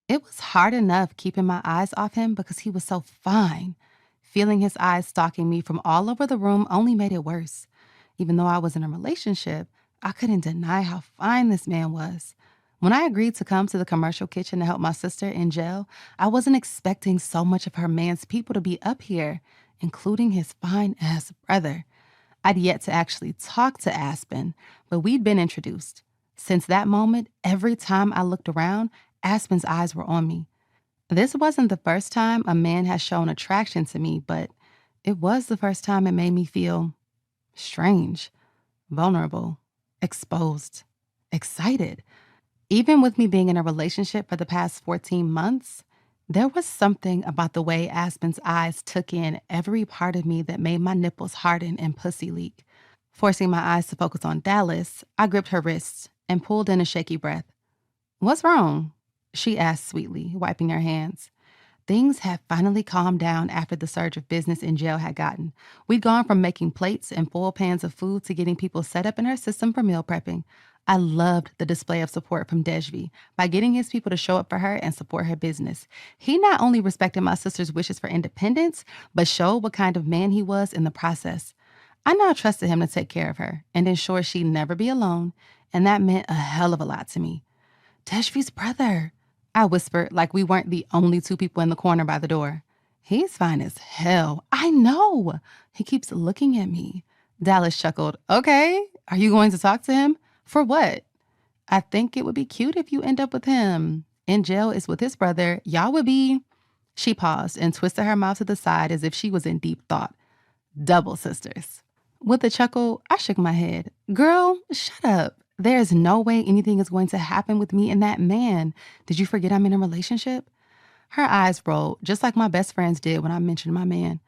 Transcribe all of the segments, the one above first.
It was hard enough keeping my eyes off him because he was so fine. Feeling his eyes stalking me from all over the room only made it worse. Even though I was in a relationship, I couldn't deny how fine this man was. When I agreed to come to the commercial kitchen to help my sister in jail, I wasn't expecting so much of her man's people to be up here, including his fine ass brother. I'd yet to actually talk to Aspen, but we'd been introduced. Since that moment, every time I looked around, Aspen's eyes were on me. This wasn't the first time a man has shown attraction to me, but it was the first time it made me feel strange, vulnerable, exposed, excited. Even with me being in a relationship for the past 14 months, there was something about the way Aspen's eyes took in every part of me that made my nipples harden and pussy leak. Forcing my eyes to focus on Dallas, I gripped her wrists and pulled in a shaky breath. "What's wrong?" she asked sweetly, wiping her hands. Things had finally calmed down after the surge of business in jail had gotten. We'd gone from making plates and full pans of food to getting people set up in her system for meal prepping. I loved the display of support from Dejvi by getting his people to show up for her and support her business. He not only respected my sister's wishes for independence, but showed what kind of man he was in the process. I now trusted him to take care of her and ensure she'd never be alone, and that meant a hell of a lot to me. "Dejvi's brother," I whispered like we weren't the only two people in the corner by the door. "He's fine as hell. I know. He keeps looking at me." Dallas chuckled. "Okay. Are you going to talk to him? For what?" "I think it would be cute if you end up with him. In jail is with his brother. Y'all would be—" She paused and twisted her mouth to the side as if she was in deep thought. "Double sisters." With a chuckle, I shook my head. "Girl, shut up. There's no way anything is going to happen with me and that man. Did you forget I'm in a relationship?" Her eyes rolled, just like my best friends did when I mentioned my man.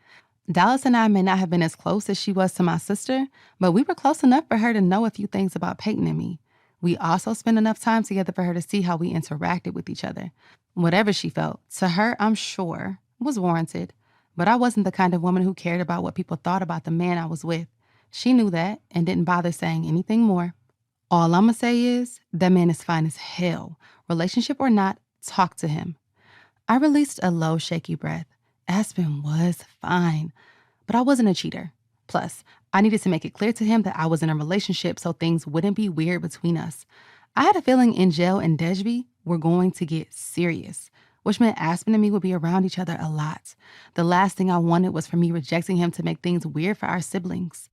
Dallas and I may not have been as close as she was to my sister, but we were close enough for her to know a few things about Peyton and me. We also spent enough time together for her to see how we interacted with each other. Whatever she felt, to her, I'm sure, was warranted. But I wasn't the kind of woman who cared about what people thought about the man I was with. She knew that and didn't bother saying anything more. All I'ma say is, that man is fine as hell. Relationship or not, talk to him. I released a low, shaky breath. Aspen was fine, but I wasn't a cheater. Plus, I needed to make it clear to him that I was in a relationship so things wouldn't be weird between us. I had a feeling in jail and Dejvi were going to get serious, which meant Aspen and me would be around each other a lot. The last thing I wanted was for me rejecting him to make things weird for our siblings.